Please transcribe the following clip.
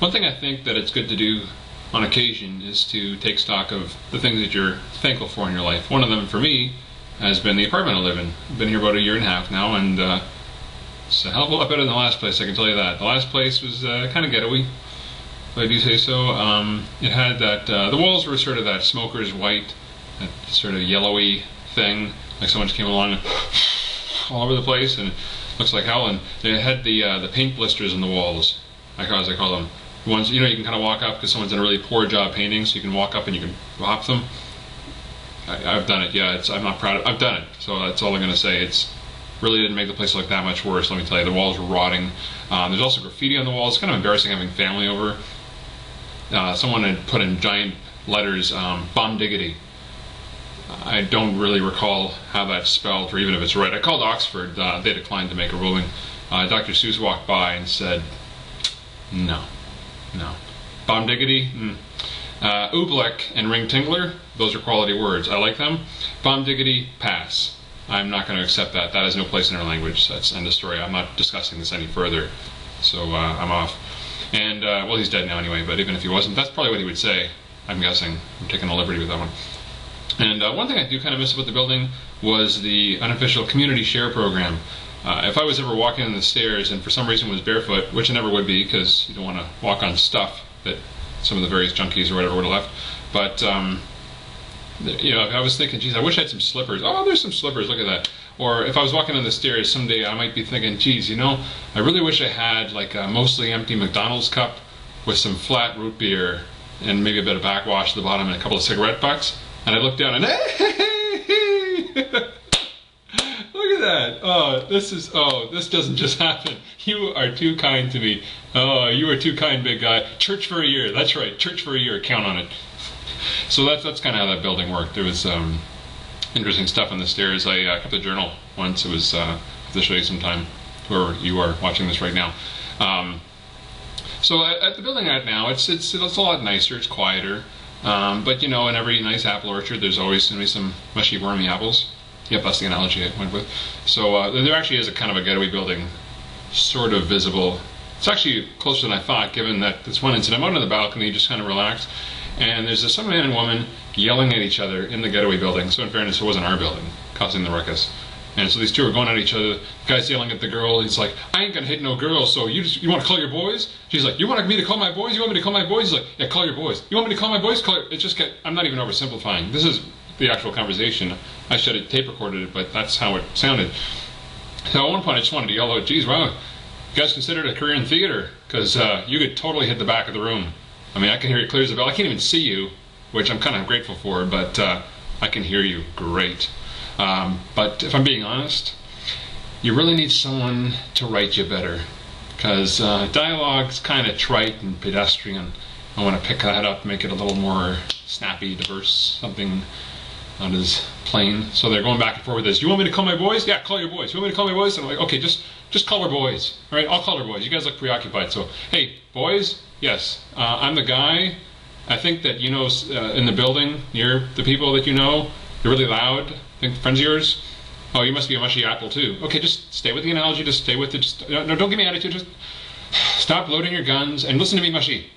One thing I think that it's good to do on occasion is to take stock of the things that you're thankful for in your life. One of them, for me, has been the apartment I live in. I've been here about 1.5 years now, and it's a hell of a lot better than the last place, I can tell you that. The last place was kind of ghetto-y, if I do say so. It had that, the walls were sort of that smoker's white, that sort of yellowy thing, like someone just came along all over the place, and it looks like hell. And they had the paint blisters in the walls, as I call them. The ones, you know, you can kind of walk up because someone's done a really poor job painting, so you can walk up and you can hop them. I've done it, yeah. I'm not proud of it. I've done it, so that's all I'm going to say. It's really didn't make the place look that much worse, let me tell you. The walls were rotting. There's also graffiti on the walls. It's kind of embarrassing having family over. Someone had put in giant letters, bombdiggedy. I don't really recall how that's spelled, or even if it's right. I called Oxford. They declined to make a ruling. Dr. Seuss walked by and said, no. Bombdiggedy, oobleck and ring tingler, those are quality words. I like them. Bombdiggedy, pass. I'm not going to accept that. That has no place in our language. That's end of story. I'm not discussing this any further. So I'm off. And, well, he's dead now anyway, but even if he wasn't, that's probably what he would say, I'm guessing. I'm taking a liberty with that one. And one thing I do kind of miss about the building was the unofficial community share program. If I was ever walking in the stairs and for some reason was barefoot, which I never would be because you don't want to walk on stuff that some of the various junkies or whatever would have left, but you know, if I was thinking, geez, I wish I had some slippers. Oh, there's some slippers, look at that. Or if I was walking on the stairs someday, I might be thinking, geez, you know, I really wish I had like a mostly empty McDonald's cup with some flat root beer and maybe a bit of backwash at the bottom and a couple of cigarette butts. And I look down and hey! Look at that. Oh, this doesn't just happen. You are too kind to me. Oh, you are too kind, big guy. Church for a year. That's right. Church for a year. Count on it. So that's kind of how that building worked. There was interesting stuff on the stairs. I kept a journal once. It was, I'll have to show you sometime, whoever you are watching this right now. So at the building right now, it's a lot nicer. It's quieter. But you know, in every nice apple orchard, there's always going to be some mushy, wormy apples. Yep, that's the analogy I went with. So there actually is a kind of a ghetto-y building, sort of visible. It's actually closer than I thought, given that this one incident. I'm out on the balcony, just kind of relaxed, and there's some man and woman yelling at each other in the ghetto-y building. So in fairness, it wasn't our building, causing the ruckus. And so these two are going at each other. The guy's yelling at the girl. He's like, I ain't gonna hit no girl, so you want to call your boys? She's like, you want me to call my boys? You want me to call my boys? He's like, yeah, call your boys. You want me to call my boys? I'm not even oversimplifying. This is the actual conversation. I should have tape recorded it, but that's how it sounded. So at one point I just wanted to yell out, geez, wow, you guys considered a career in theater? Because you could totally hit the back of the room. I mean, I can hear you clear as a bell. I can't even see you, which I'm kind of grateful for, but I can hear you great. But if I'm being honest, you really need someone to write you better, because dialogue's kind of trite and pedestrian. I want to pick that up, make it a little more snappy, diverse, something not as plain. So they're going back and forth with this. You want me to call my boys? Yeah, call your boys. You want me to call my boys? And I'm like, okay, just call our boys. All right, I'll call our boys. You guys look preoccupied. So, hey, boys, yes, I'm the guy. I think that, you know, in the building, near the people that you know, they're really loud. I think friends of yours? Oh, you must be a mushy apple too. Okay, just stay with the analogy. Just stay with it. No, don't give me attitude. Just stop loading your guns and listen to me, Mushy.